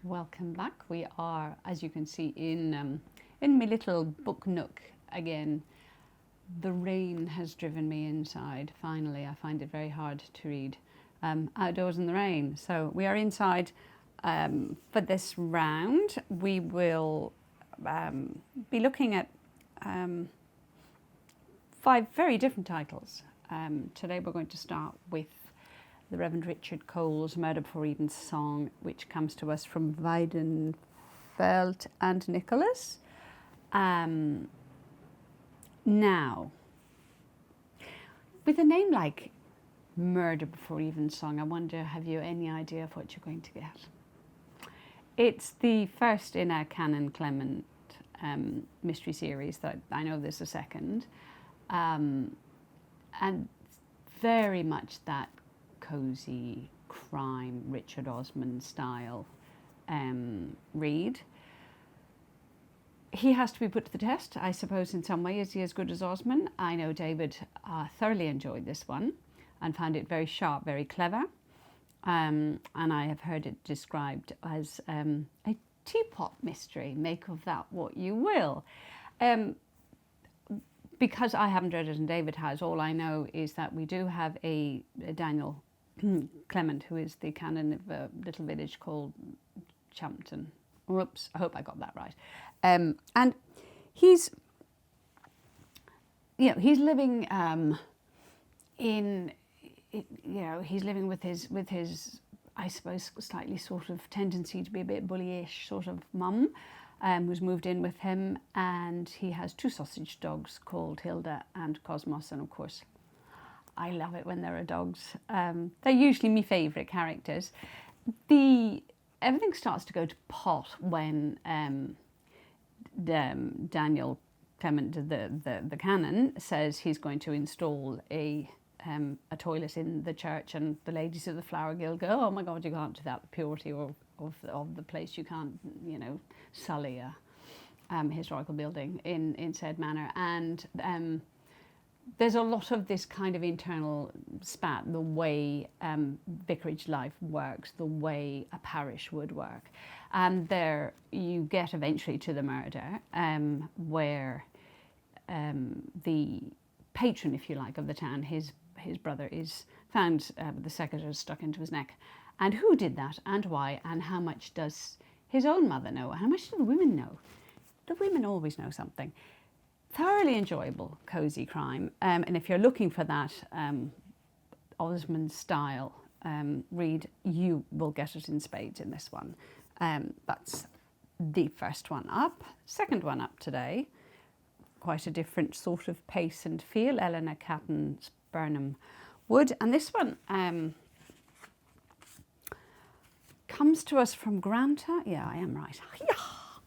Welcome back. We are, as you can see, in my little book nook again. The rain has driven me inside. Finally, I find it very hard to read outdoors in the rain. So we are inside for this round. We will be looking at 5 very different titles. Today we're going to start with the Reverend Richard Cole's Murder Before Evensong, which comes to us from Weidenfeld and Nicholas. Now, with a name like Murder Before Evensong, I wonder, have you any idea of what you're going to get? It's the first in a Canon Clement mystery series. That I know there's a second, and very much that cosy crime Richard Osman style read. He has to be put to the test, I suppose, in some way. Is he as good as Osman? I know David thoroughly enjoyed this one and found it very sharp, very clever. And I have heard it described as a teapot mystery. Make of that what you will. Because I haven't read it and David has, all I know is that we do have a Daniel Clement, who is the canon of a little village called Champton. Oops, I hope I got that right. And he's, he's living he's living with his, I suppose, slightly sort of tendency to be a bit bullyish sort of mum, who's moved in with him, and he has 2 sausage dogs called Hilda and Cosmos, and of course, I love it when there are dogs. They're usually my favourite characters. Everything starts to go to pot when Daniel Clement, the canon, says he's going to install a toilet in the church, and the ladies of the Flower Guild go, "Oh my God, you can't do that. The purity of the place, you can't, sully a historical building in said manner." And there's a lot of this kind of internal spat, the way vicarage life works, the way a parish would work. And there you get eventually to the murder, where the patron, if you like, of the town, his brother, is found with the secateurs stuck into his neck. And who did that, and why, and how much does his own mother know? How much do the women know? The women always know something. Thoroughly enjoyable, cosy crime. And if you're looking for that Osman style read, you will get it in spades in this one. That's the first one up. Second one up today, quite a different sort of pace and feel, Eleanor Catton's Burnham Wood. And this one comes to us from Granta. Yeah, I am right. Yeah,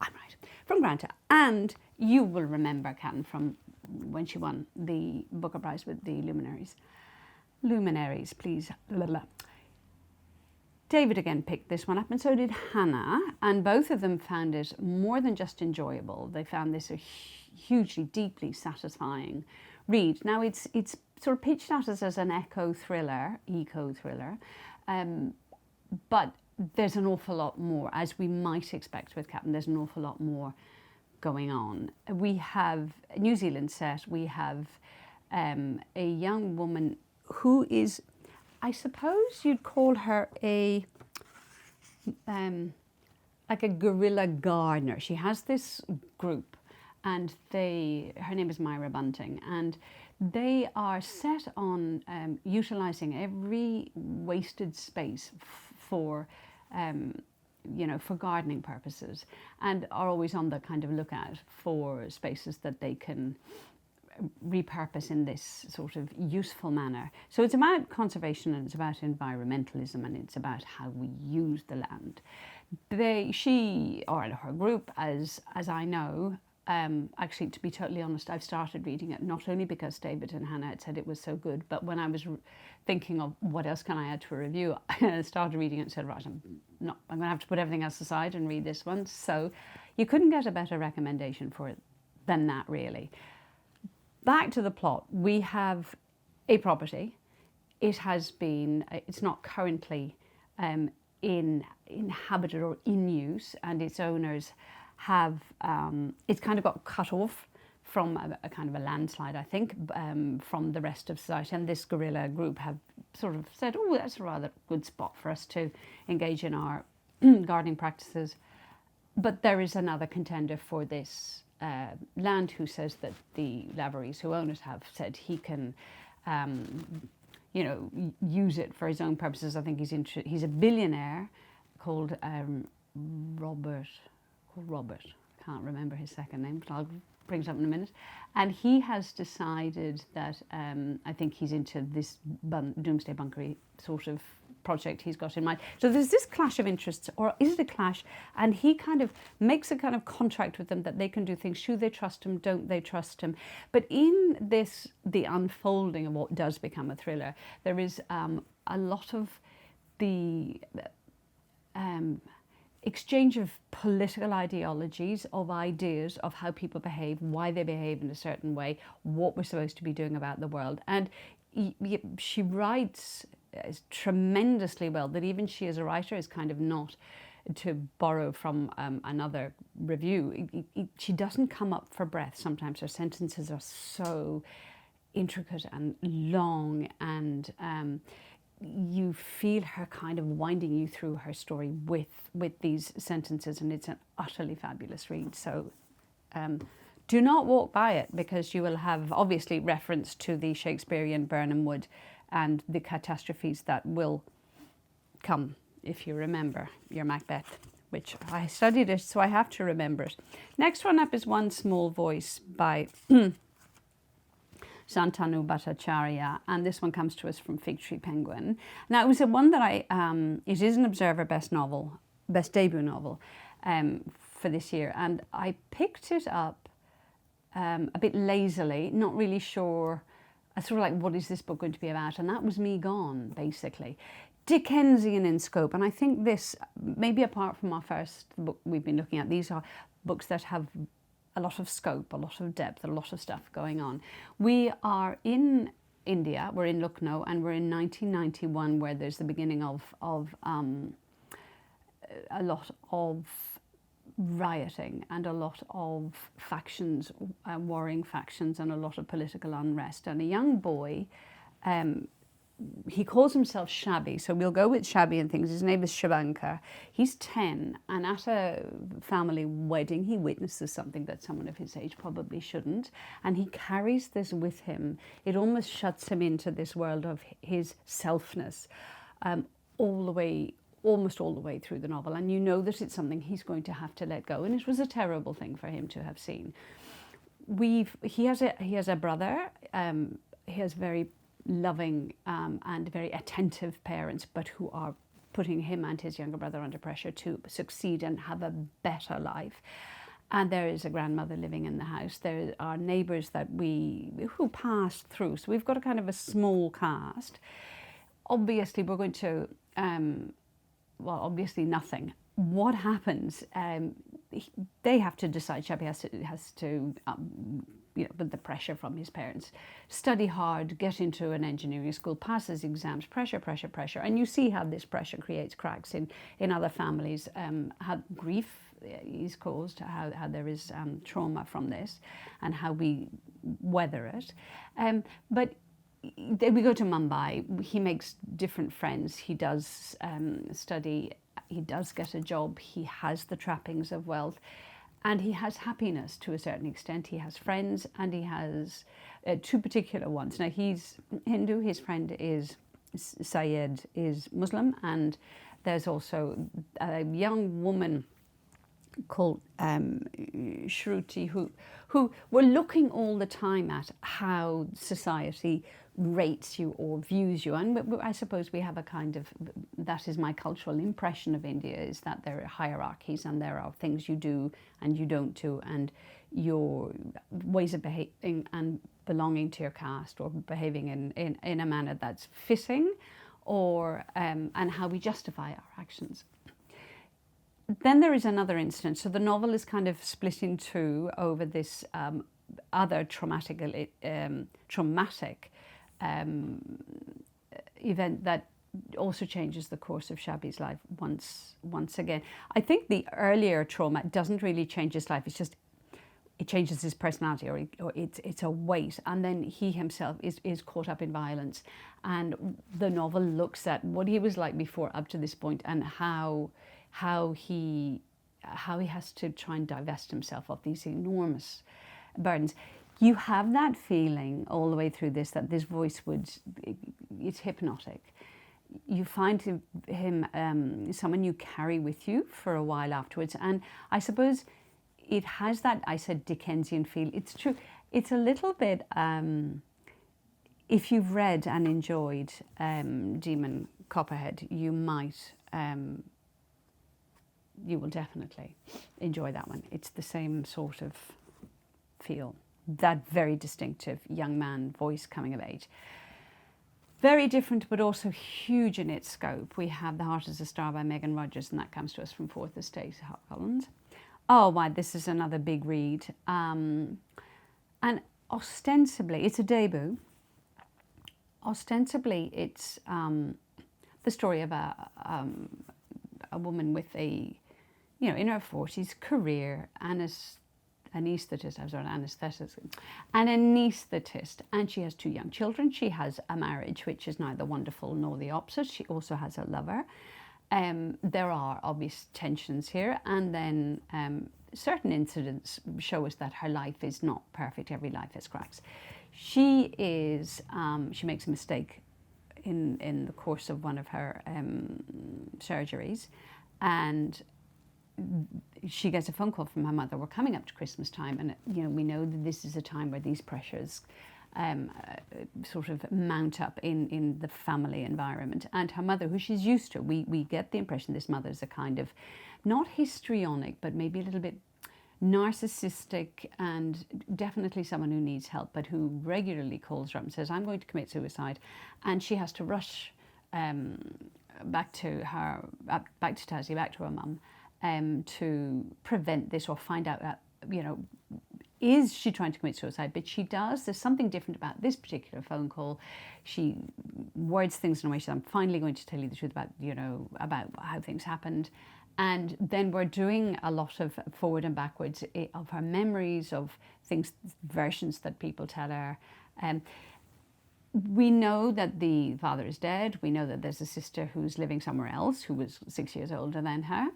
I'm right. From Granta. And you will remember Catton from when she won the Booker Prize with the Luminaries. Luminaries, please. Blah, blah. David again picked this one up, and so did Hannah, and both of them found it more than just enjoyable. They found this a hugely, deeply satisfying read. Now, it's sort of pitched at us as an eco thriller, but there's an awful lot more, as we might expect with Catton. There's an awful lot more going on. We have a New Zealand set. We have a young woman who is, I suppose you'd call her like a guerrilla gardener. She has this group, and her name is Myra Bunting, and they are set on utilising every wasted space for gardening purposes, and are always on the kind of lookout for spaces that they can repurpose in this sort of useful manner. So it's about conservation, and it's about environmentalism, and it's about how we use the land. She, or her group, as I know, actually, to be totally honest, I've started reading it not only because David and Hannah had said it was so good, but when I was thinking of what else can I add to a review, I started reading it and said, right, I'm going to have to put everything else aside and read this one. So you couldn't get a better recommendation for it than that, really. Back to the plot. We have a property. It's not currently inhabited or in use, and its owners have, it's kind of got cut off from a kind of a landslide, I think, from the rest of society. And this guerrilla group have sort of said, oh, that's a rather good spot for us to engage in our gardening practices. But there is another contender for this land who says that the Laveries who own it have said he can, use it for his own purposes. I think he's a billionaire called Robert. Can't remember his second name, but I'll bring it up in a minute. And he has decided that I think he's into this doomsday bunkery sort of project he's got in mind. So there's this clash of interests, or is it a clash? And he kind of makes a kind of contract with them that they can do things. Should they trust him? Don't they trust him? But in this, the unfolding of what does become a thriller, there is a lot of the exchange of political ideologies, of ideas of how people behave, why they behave in a certain way, what we're supposed to be doing about the world. And she writes tremendously well, that even she as a writer is kind of not, to borrow from another review, she doesn't come up for breath. Sometimes her sentences are so intricate and long, and you feel her kind of winding you through her story with these sentences, and it's an utterly fabulous read. So do not walk by it, because you will have obviously reference to the Shakespearean Burnham Wood and the catastrophes that will come if you remember your Macbeth, which I studied it, so I have to remember it. Next one up is One Small Voice by Santana Bhattacharya, and this one comes to us from Fig Tree Penguin. Now, it was one that it is an Observer Best Debut Novel for this year, and I picked it up a bit lazily, not really sure. I sort of like, what is this book going to be about? And that was me gone, basically. Dickensian in scope, and I think this, maybe apart from our first book we've been looking at, these are books that have a lot of scope, a lot of depth, a lot of stuff going on. We are in India, we're in Lucknow, and we're in 1991, where there's the beginning of a lot of rioting and a lot of factions, warring factions, and a lot of political unrest. And a young boy, he calls himself Shabby, so we'll go with Shabby and things. His name is Shivankar. He's 10, and at a family wedding, he witnesses something that someone of his age probably shouldn't, and he carries this with him. It almost shuts him into this world of his selfness, almost all the way through the novel, and you know that it's something he's going to have to let go, and it was a terrible thing for him to have seen. He has a brother. He has very loving and very attentive parents, but who are putting him and his younger brother under pressure to succeed and have a better life. And there is a grandmother living in the house. There are neighbours who pass through. So we've got a kind of a small cast. Obviously, we're going to obviously nothing. What happens? They have to decide. Shabby has to with the pressure from his parents, study hard, get into an engineering school, pass his exams, pressure. And you see how this pressure creates cracks in other families, how grief is caused, how there is trauma from this, and how we weather it. But then we go to Mumbai. He makes different friends. He does study. He does get a job. He has the trappings of wealth. And he has happiness to a certain extent. He has friends, and he has two particular ones. Now, he's Hindu. His friend is Syed, is Muslim. And there's also a young woman called Shruti, who we're looking all the time at how society rates you or views you. And I suppose we have a kind of, that is my cultural impression of India, is that there are hierarchies and there are things you do and you don't do, and your ways of behaving and belonging to your caste, or behaving in a manner that's fitting, or and how we justify our actions. Then there is another instance. So the novel is kind of split in two over this other traumatic event that also changes the course of Shabby's life once again. I think the earlier trauma doesn't really change his life. It's just it changes his personality, or it's a weight, and then he himself is caught up in violence, and the novel looks at what he was like before up to this point, and how he has to try and divest himself of these enormous burdens. You have that feeling all the way through this, that this voice it's hypnotic. You find him someone you carry with you for a while afterwards, and I suppose it has that, I said, Dickensian feel. It's true. It's a little bit, if you've read and enjoyed Demon Copperhead, you will definitely enjoy that one. It's the same sort of feel. That very distinctive young man voice coming of age. Very different, but also huge in its scope. We have The Heart is a Star by Megan Rogers, and that comes to us from Fourth Estate, HarperCollins. Oh, wow, this is another big read. And ostensibly, it's a debut. Ostensibly, it's the story of a woman with in her 40s, career, an anaesthetist, and she has 2 young children. She has a marriage which is neither wonderful nor the opposite. She also has a lover. There are obvious tensions here, and then certain incidents show us that her life is not perfect. Every life has cracks. She makes a mistake in the course of one of her surgeries, and she gets a phone call from her mother. We're coming up to Christmas time, and we know that this is a time where these pressures sort of mount up in the family environment. And her mother, who she's used to, we get the impression this mother is a kind of, not histrionic, but maybe a little bit narcissistic, and definitely someone who needs help, but who regularly calls her up and says, I'm going to commit suicide. And she has to rush back to Tassie, back to her mum, to prevent this, or find out that, is she trying to commit suicide? But she does. There's something different about this particular phone call. She words things in a way. She says, I'm finally going to tell you the truth about how things happened. And then we're doing a lot of forward and backwards of her memories, of things, versions that people tell her. We know that the father is dead. We know that there's a sister who's living somewhere else, who was 6 years older than her.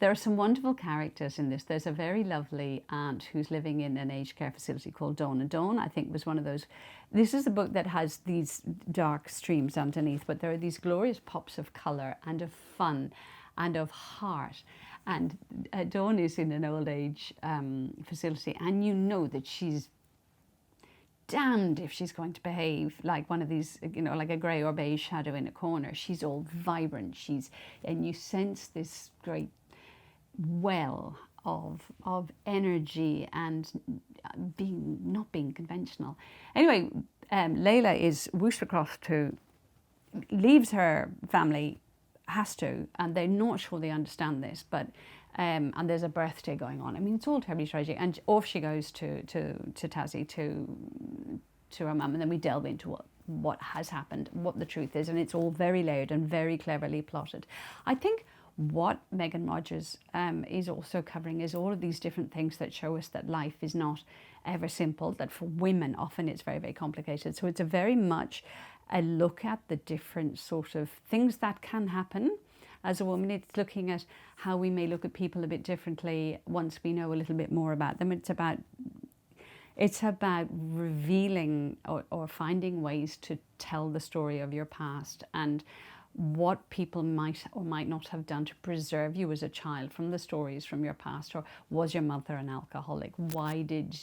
There are some wonderful characters in this. There's a very lovely aunt who's living in an aged care facility called Dawn. And Dawn, I think, was one of those. This is a book that has these dark streams underneath, but there are these glorious pops of colour and of fun and of heart. And Dawn is in an old age facility, and you know that she's damned if she's going to behave like one of these, like a grey or beige shadow in a corner. She's all vibrant. And you sense this great well of energy and not being conventional. Anyway, Layla is whooshed across leaves her family, and they're not sure they understand this, but and there's a birthday going on. I mean, it's all terribly tragic. And off she goes to Tassie, to her mum, and then we delve into what has happened, what the truth is, and it's all very layered and very cleverly plotted. I think what Megan Rogers is also covering is all of these different things that show us that life is not ever simple, that for women often it's very, very complicated. So it's a very much a look at the different sort of things that can happen as a woman. It's looking at how we may look at people a bit differently once we know a little bit more about them. It's about revealing or finding ways to tell the story of your past, and what people might or might not have done to preserve you as a child from the stories from your past. Or was your mother an alcoholic? Why did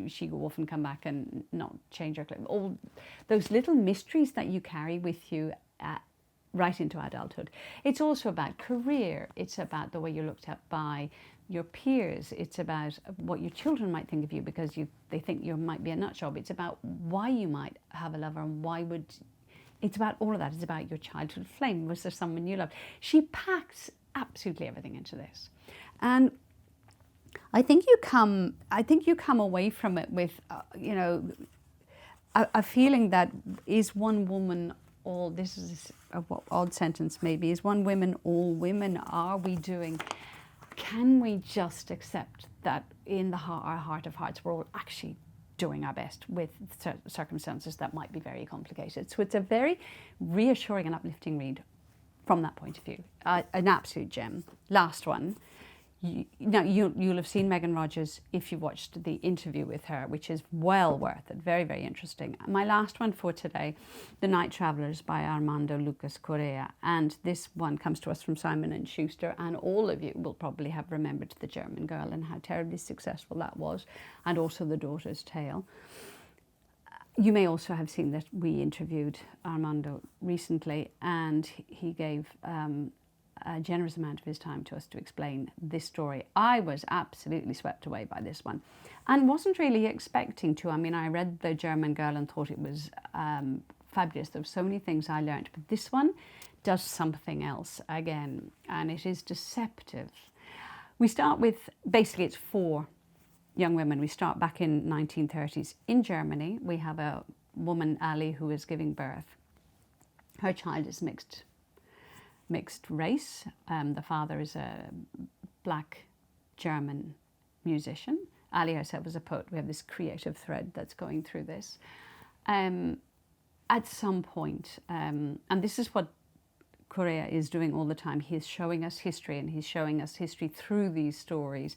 she go off and come back and not change her clothes? All those little mysteries that you carry with you right into adulthood. It's also about career. It's about the way you're looked at by your peers. It's about what your children might think of you because they think you might be a nut job. It's about why you might have a lover and it's about all of that. It's about your childhood flame. Was there someone you loved? She packs absolutely everything into this. And I think you come away from it with, a feeling that is one woman all, this is a odd sentence maybe, is one woman all women? Are we doing, can we just accept that in our heart of hearts we're all actually doing our best with circumstances that might be very complicated? So it's a very reassuring and uplifting read from that point of view. An absolute gem. Last one. You'll have seen Megan Rogers if you watched the interview with her, which is well worth it. Very, very interesting. My last one for today, The Night Travellers by Armando Lucas Correa. And this one comes to us from Simon & Schuster, and all of you will probably have remembered The German Girl and how terribly successful that was, and also The Daughter's Tale. You may also have seen that we interviewed Armando recently, and he gave a generous amount of his time to us to explain this story. I was absolutely swept away by this one and wasn't really expecting to. I mean, I read The German Girl and thought it was fabulous. There were so many things I learned, but this one does something else again, and it is deceptive. We start with, basically it's 4 young women. We start back in 1930s in Germany. We have a woman, Ali, who is giving birth. Her child is mixed race. The father is a black German musician. Ali herself is a poet. We have this creative thread that's going through this. At some point, and this is what Correa is doing all the time, he is showing us history, and he's showing us history through these stories.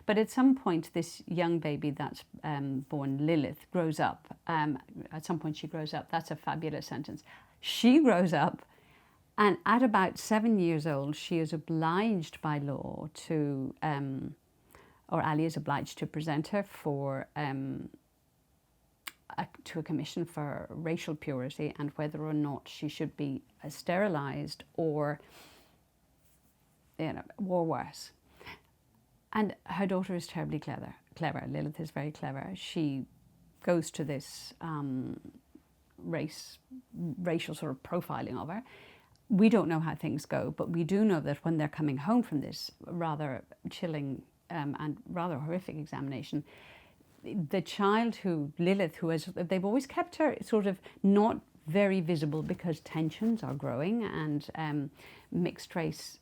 But at some point, this young baby that's born, Lilith, grows up. At some point she grows up. That's a fabulous sentence. She grows up, and at about 7 years old, she is obliged by law to, or Ali is obliged to present her for to a commission for racial purity and whether or not she should be sterilized or, or worse. And her daughter is terribly clever. Lilith is very clever. She goes to this racial sort of profiling of her. We don't know how things go, but we do know that when they're coming home from this rather chilling and rather horrific examination, the child Lilith, they've always kept her sort of not very visible because tensions are growing, and mixed race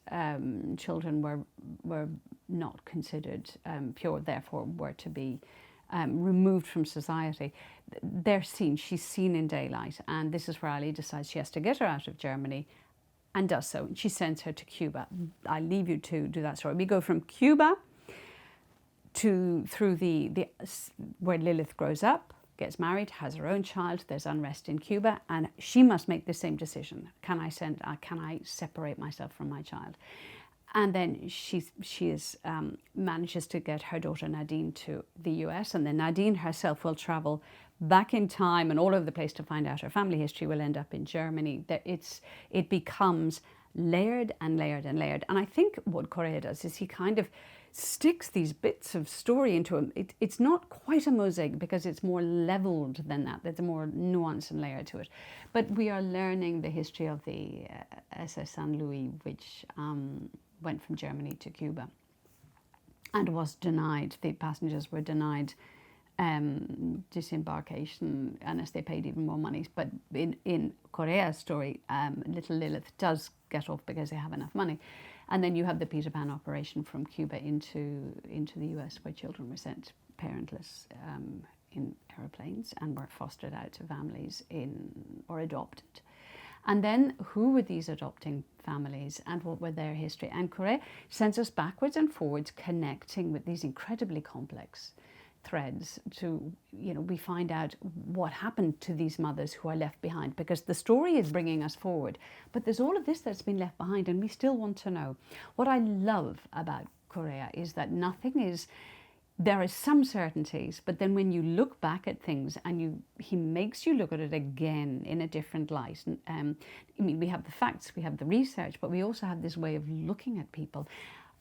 children were not considered pure, therefore were to be removed from society. She's seen in daylight, and this is where Ali decides she has to get her out of Germany, and does so. She sends her to Cuba. I leave you to do that story. We go from Cuba through where Lilith grows up, gets married, has her own child. There's unrest in Cuba, and she must make the same decision. Can I separate myself from my child? And then she manages to get her daughter Nadine to the US, and then Nadine herself will travel back in time and all over the place to find out her family history. Will end up in Germany. It becomes layered and layered and layered. And I think what Correa does is he kind of sticks these bits of story into him. It's not quite a mosaic because it's more leveled than that. There's more nuance and layer to it. But we are learning the history of the SS San Luis, which went from Germany to Cuba and was denied. The passengers were denied disembarkation unless they paid even more money. But in Correa's story, little Lilith does get off because they have enough money. And then you have the Peter Pan operation from Cuba into the US, where children were sent parentless in aeroplanes and were fostered out to families or adopted. And then who were these adopting families and what were their history? And Correa sends us backwards and forwards, connecting with these incredibly complex threads to, we find out what happened to these mothers who are left behind, because the story is bringing us forward, but there's all of this that's been left behind, and we still want to know. What I love about Correa is that there are some certainties, but then when you look back at things and he makes you look at it again in a different light. We have the facts, we have the research, but we also have this way of looking at people.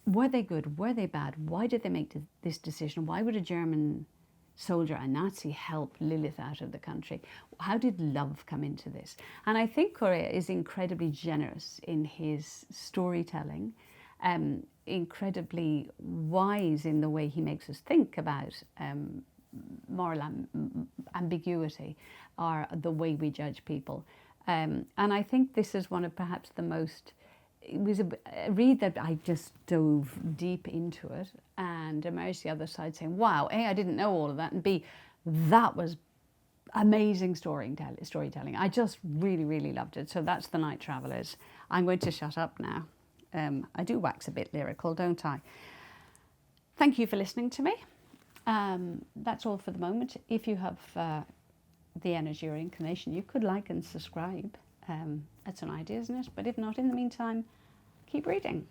Were they good? Were they bad? Why did they make this decision? Why would a German soldier, a Nazi, help Lilith out of the country? How did love come into this? And I think Correa is incredibly generous in his storytelling, incredibly wise in the way he makes us think about moral ambiguity or the way we judge people. And I think this is one of perhaps the most, it was a read that I just dove deep into it and emerged the other side saying, wow, A, I didn't know all of that, and B, that was amazing storytelling. I just really, really loved it. So that's The Night Travellers. I'm going to shut up now. I do wax a bit lyrical, don't I? Thank you for listening to me. That's all for the moment. If you have the energy or inclination, you could like and subscribe. That's an idea, isn't it? But if not, in the meantime, keep reading.